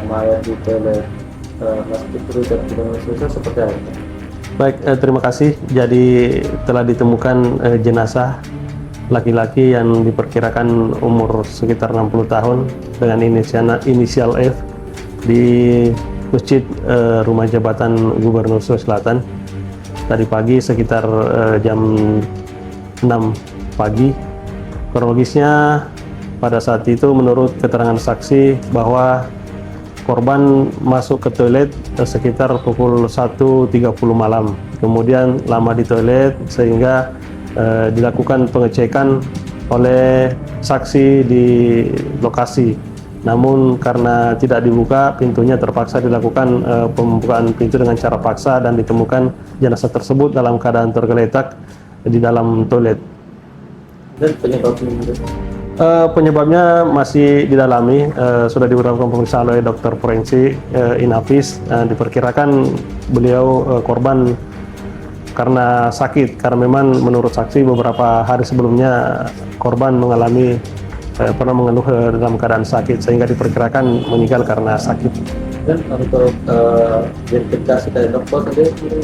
Mayat di toilet Masjid Rujak Indonesia seperti apa? Baik, terima kasih. Jadi telah ditemukan jenazah laki-laki yang diperkirakan umur sekitar 60 tahun dengan inisial F di Masjid Rumah Jabatan Gubernur Sulawesi Selatan. Tadi pagi sekitar jam 6 pagi. Kronologisnya pada saat itu menurut keterangan saksi bahwa korban masuk ke toilet sekitar pukul 1.30 malam. Kemudian lama di toilet sehingga dilakukan pengecekan oleh saksi di lokasi. Namun karena tidak dibuka pintunya, terpaksa dilakukan pembukaan pintu dengan cara paksa dan ditemukan jenazah tersebut dalam keadaan tergeletak di dalam toilet. Dan penyebabnya masih didalami, sudah dilakukan pemeriksaan oleh dokter forensik Inafis. Diperkirakan beliau korban karena sakit, karena memang menurut saksi beberapa hari sebelumnya korban mengalami pernah mengeluh dalam keadaan sakit sehingga diperkirakan meninggal karena sakit. Dan untuk identifikasi dari dokter sendiri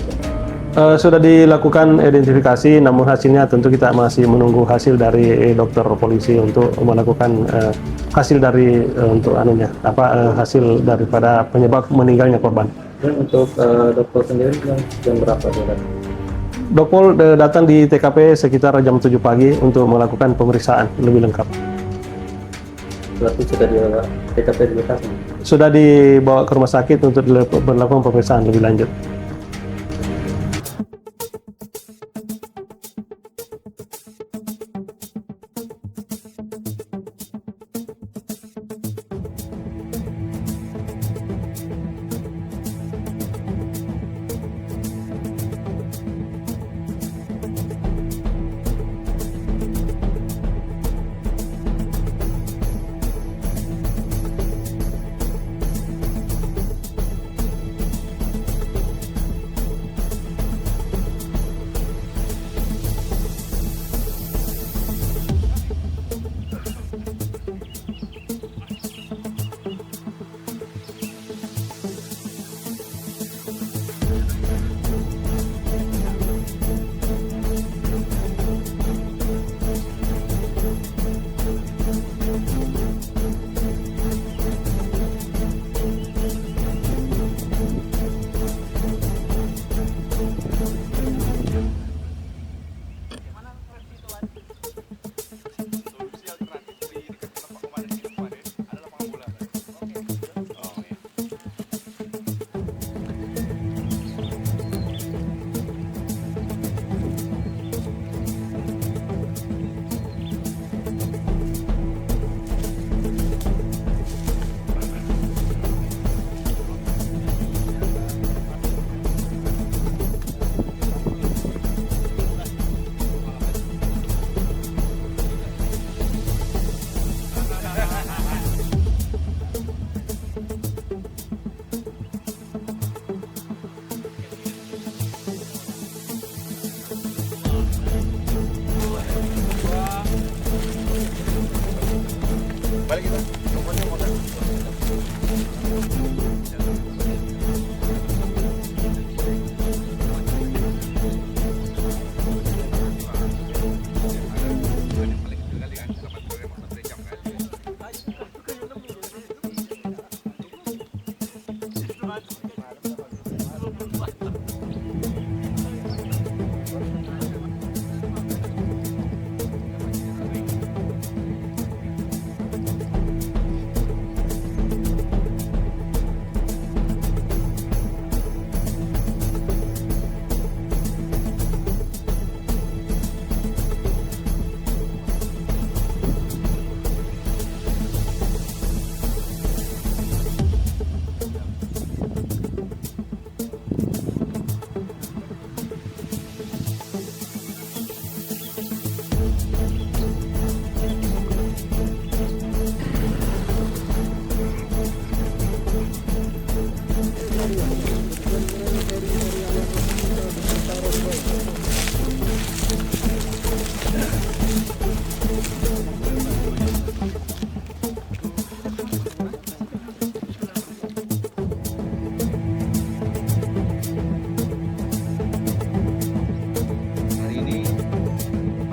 sudah dilakukan identifikasi, namun hasilnya tentu kita masih menunggu hasil dari dokter polisi untuk melakukan hasil dari hasil daripada penyebab meninggalnya korban. Dan untuk dokter sendiri jam berapa dia? Dokpol datang di TKP sekitar jam 7 pagi untuk melakukan pemeriksaan lebih lengkap. Berarti sudah di TKP di lokasi? Sudah dibawa ke rumah sakit untuk dilakukan pemeriksaan lebih lanjut.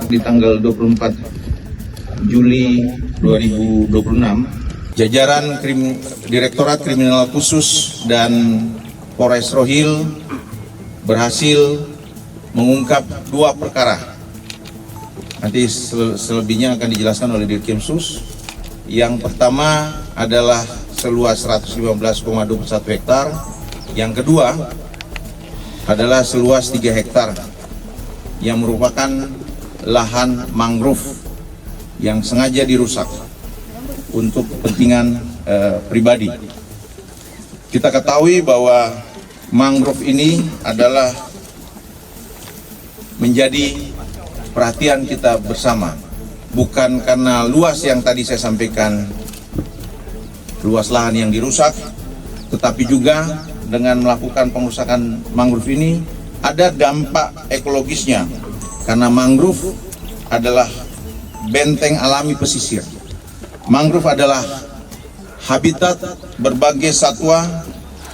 di tanggal 24 Juli 2026, jajaran Direktorat Kriminal Khusus dan Polres Rohil berhasil mengungkap 2 perkara. Nanti selebihnya akan dijelaskan oleh Dirkrimsus. Yang pertama adalah seluas 115,21 hektar. Yang kedua adalah seluas 3 hektar yang merupakan lahan mangrove yang sengaja dirusak untuk kepentingan pribadi. Kita ketahui bahwa mangrove ini adalah menjadi perhatian kita bersama, bukan karena luas yang tadi saya sampaikan, luas lahan yang dirusak, tetapi juga dengan melakukan pengerusakan mangrove ini ada dampak ekologisnya, karena mangrove adalah benteng alami pesisir. Mangrove adalah habitat berbagai satwa,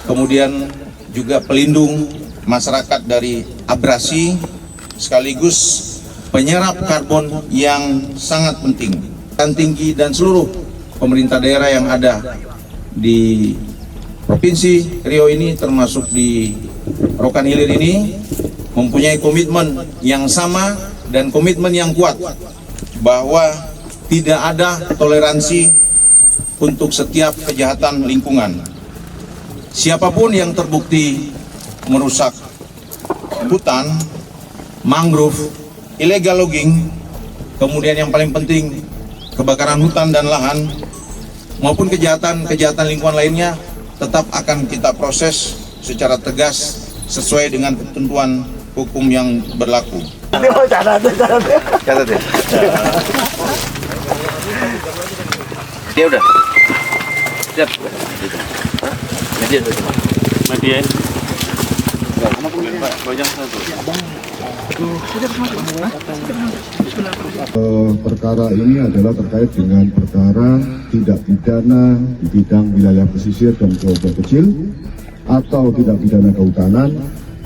kemudian juga pelindung masyarakat dari abrasi, sekaligus penyerap karbon yang sangat penting. Dan tinggi dan seluruh pemerintah daerah yang ada di Provinsi Riau ini, termasuk di Rokan Hilir ini, mempunyai komitmen yang sama dan komitmen yang kuat bahwa tidak ada toleransi untuk setiap kejahatan lingkungan. Siapapun yang terbukti merusak hutan, mangrove, illegal logging, kemudian yang paling penting kebakaran hutan dan lahan, maupun kejahatan lingkungan lainnya, tetap akan kita proses secara tegas sesuai dengan ketentuan hukum yang berlaku. Dia udah siap. Media. Perkara ini adalah terkait dengan perkara tindak pidana di bidang wilayah pesisir dan kelompok kecil, atau tindak pidana kehutanan,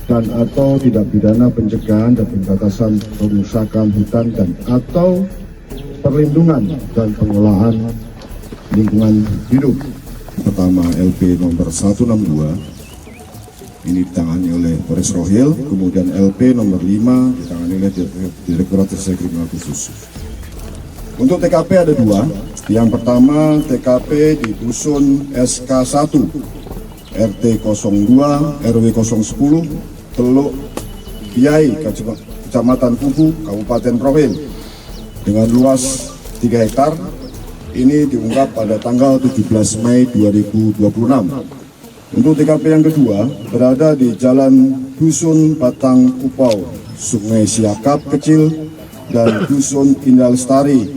dan atau tindak pidana pencegahan dan pembatasan perusakan hutan dan atau perlindungan dan pengelolaan lingkungan hidup. Pertama LP nomor 162 ini ditangani oleh Polres Rohil, kemudian LP nomor 5 ditangani oleh Direktorat Reserse Kriminal Khusus. Untuk TKP ada 2. Yang pertama TKP di Dusun SK1 RT 02 RW 010 Teluk Biai, Kecamatan Kubu, Kabupaten Rohil, dengan luas 3 hektar. Ini diungkap pada tanggal 17 Mei 2026. Untuk TKP yang kedua berada di Jalan Dusun Batang Kupau, Sungai Siakap Kecil, dan Dusun Indah Lestari,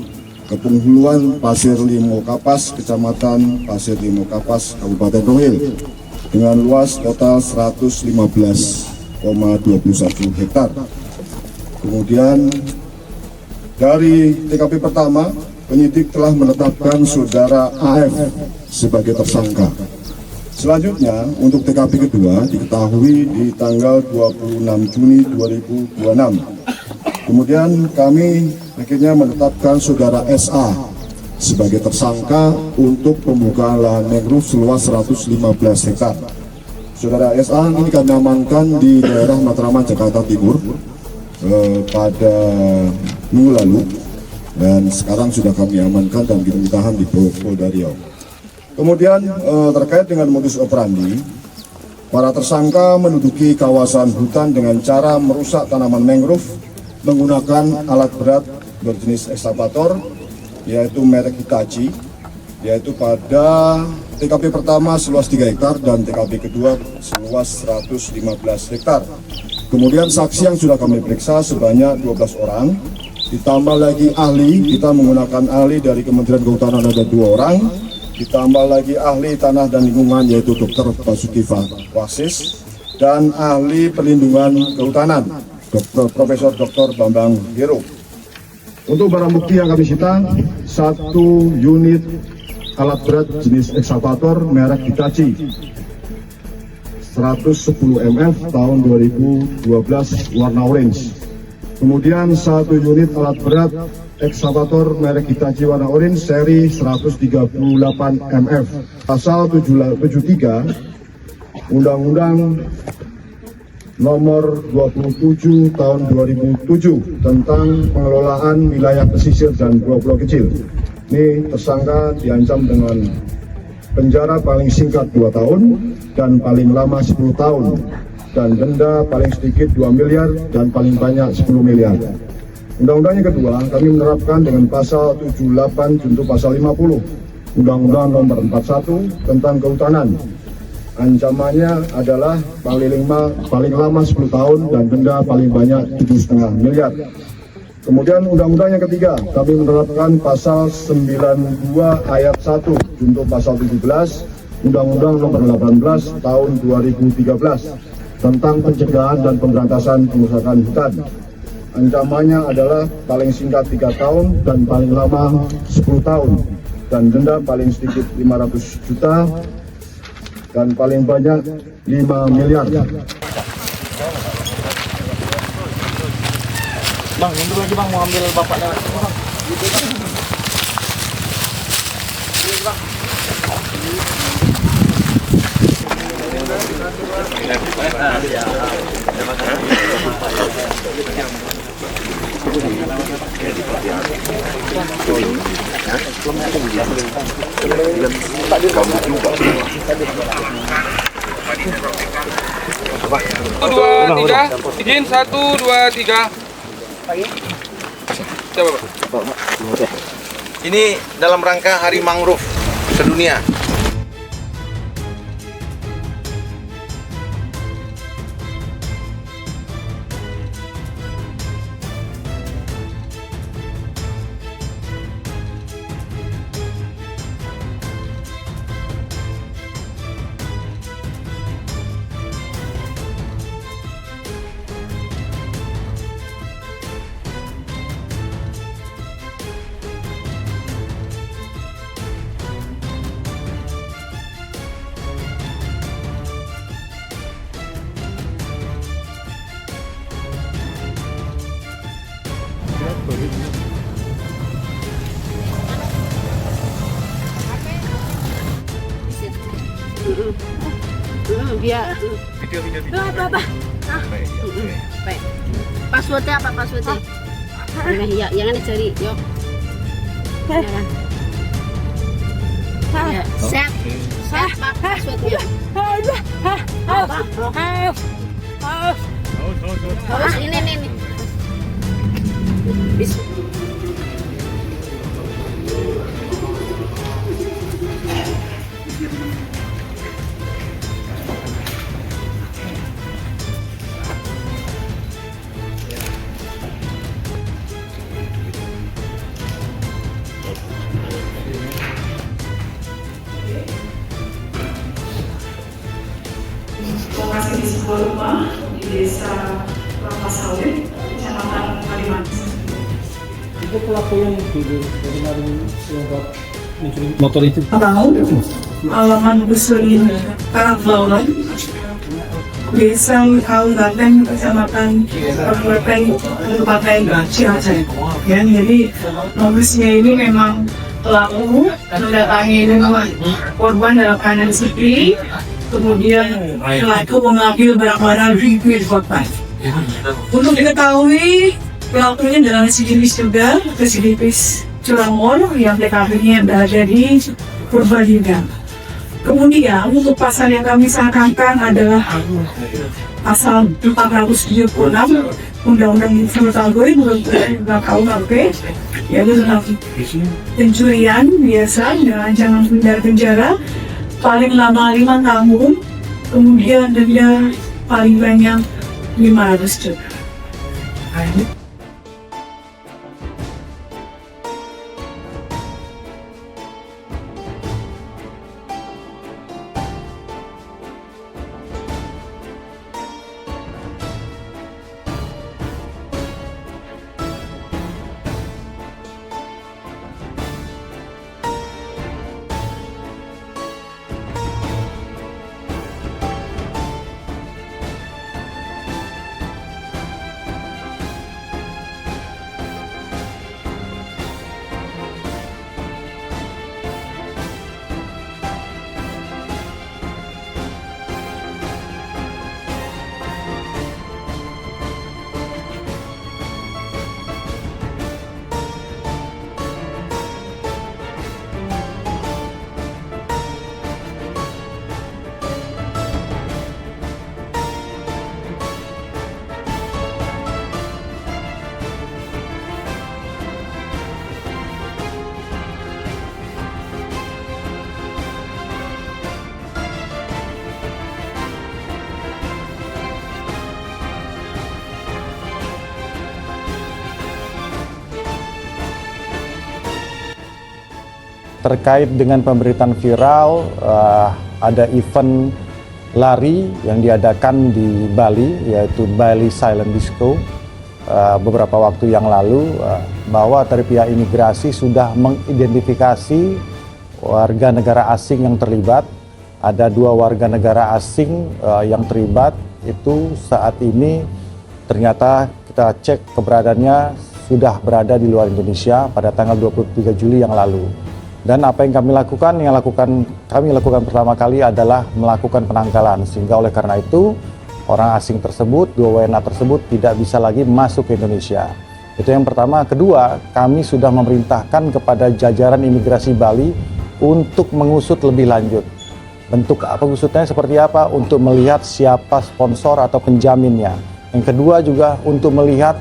Kepenghuluan Pasir Limo Kapas, Kecamatan Pasir Limo Kapas, Kabupaten Rohil, dengan luas total 115,21 hektar. Kemudian dari TKP pertama, penyidik telah menetapkan saudara AF sebagai tersangka. Selanjutnya, untuk TKP kedua diketahui di tanggal 26 Juni 2026. Kemudian kami akhirnya menetapkan saudara SA sebagai tersangka untuk pembukaan lahan mangrove seluas 115 hektar. Saudara SA ini kami amankan di daerah Matraman, Jakarta Timur pada minggu lalu, dan sekarang sudah kami amankan dan kita ditahan di Polda Riau. Kemudian terkait dengan modus operandi, para tersangka menduduki kawasan hutan dengan cara merusak tanaman mangrove menggunakan alat berat berjenis ekskavator, yaitu merek Hitachi, yaitu pada TKP pertama seluas 3 hektar dan TKP kedua seluas 115 hektar. Kemudian saksi yang sudah kami periksa sebanyak 12 orang, ditambah lagi ahli, kita menggunakan ahli dari Kementerian Kehutanan ada 2 orang, ditambah lagi ahli tanah dan lingkungan yaitu Dr. Basuki Wasis, dan ahli perlindungan kehutanan Profesor Dr. Bambang Hero. Untuk barang bukti yang kami sita, 1 unit alat berat jenis ekskavator merek Hitachi 110 mf tahun 2012 warna orange. Kemudian 1 unit alat berat ekskavator merek Hitachi warna oranye seri 138 MF. Pasal 73 Undang-Undang Nomor 27 Tahun 2007 tentang pengelolaan wilayah pesisir dan pulau-pulau kecil. Ini tersangka diancam dengan penjara paling singkat 2 tahun dan paling lama 10 tahun dan denda paling sedikit 2 miliar dan paling banyak 10 miliar. Undang-undang yang kedua, kami menerapkan dengan pasal 78 junto pasal 50 Undang-Undang Nomor 41 tentang Kehutanan. Ancamannya adalah paling lama 10 tahun dan denda paling banyak 7,5 miliar. Kemudian undang-undang yang ketiga, kami menerapkan pasal 92 ayat 1 junto pasal 17 Undang-Undang Nomor 18 Tahun 2013 tentang pencegahan dan pemberantasan perusakan hutan. Ancamannya adalah paling singkat 3 tahun dan paling lama 10 tahun dan denda paling sedikit 500 juta dan paling banyak 5 miliar. Bang, mundur lagi bang, mau ambil bapak lewat. Satu, dua, tiga. Izin, 1, 2, 3. Coba, Pak. Ini dalam rangka Hari Mangrove Sedunia. Dia apa? Baik. Passwordnya apa passwordnya? Ya, yang ada cari, yuk. Ya, set passwordnya. Terus ini. Lokasi di sebuah rumah di desa Kelapa Sawit, Kecamatan Kalimantan. Itu pelaku yang dulu dari kemarin yang mencuri motor itu. Tahu, alaman Busurin Karangbawan, Desa Kabupaten Kecamatan Kabupaten Cilacap. Ya, jadi modusnya ini memang pelaku mendatangi rumah korban dalam keadaan sepi. Kemudian pelaku mengambil barang-barang milik korban. Untuk diketahui pelakunya adalah residivis juga, residivis curanmor yang TKP-nya berada di Purbalingga. Kemudian untuk pasal yang kami sangkakan adalah pasal 476 Undang-Undang Nomor 2000 KUHP, yaitu tentang pencurian biasa dengan ancaman penjara paling lama 5 tahun, kemudian denda paling banyak 500 juta. terkait dengan pemberitaan viral ada event lari yang diadakan di Bali, yaitu Bali Silent Disco beberapa waktu yang lalu, bahwa dari pihak imigrasi sudah mengidentifikasi warga negara asing yang terlibat. Ada 2 warga negara asing yang terlibat, itu saat ini ternyata kita cek keberadaannya sudah berada di luar Indonesia pada tanggal 23 Juli yang lalu. Dan apa yang kami lakukan? Kami lakukan pertama kali adalah melakukan penangkalan, sehingga oleh karena itu orang asing tersebut, 2 WNA tersebut tidak bisa lagi masuk ke Indonesia. Itu yang pertama. Kedua, kami sudah memerintahkan kepada jajaran imigrasi Bali untuk mengusut lebih lanjut. Bentuk pengusutnya seperti apa? Untuk melihat siapa sponsor atau penjaminnya. Yang kedua juga untuk melihat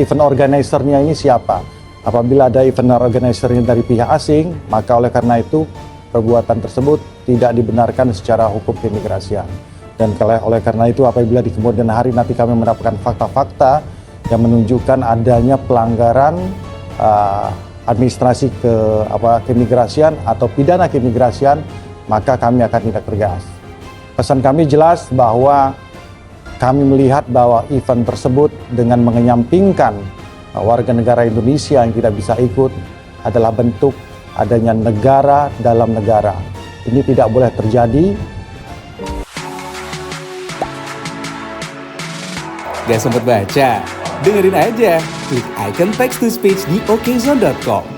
event organizer-nya ini siapa. Apabila ada event organizer-nya dari pihak asing, maka oleh karena itu perbuatan tersebut tidak dibenarkan secara hukum keimigrasian. Dan oleh karena itu apabila di kemudian hari nanti kami mendapatkan fakta-fakta yang menunjukkan adanya pelanggaran administrasi keimigrasian atau pidana keimigrasian, maka kami akan tindak tegas. Pesan kami jelas bahwa kami melihat bahwa event tersebut dengan mengenyampingkan warga negara Indonesia yang tidak bisa ikut adalah bentuk adanya negara dalam negara. Ini tidak boleh terjadi. Gak sempet baca? Dengerin aja, klik icon text to speech di okezone.com.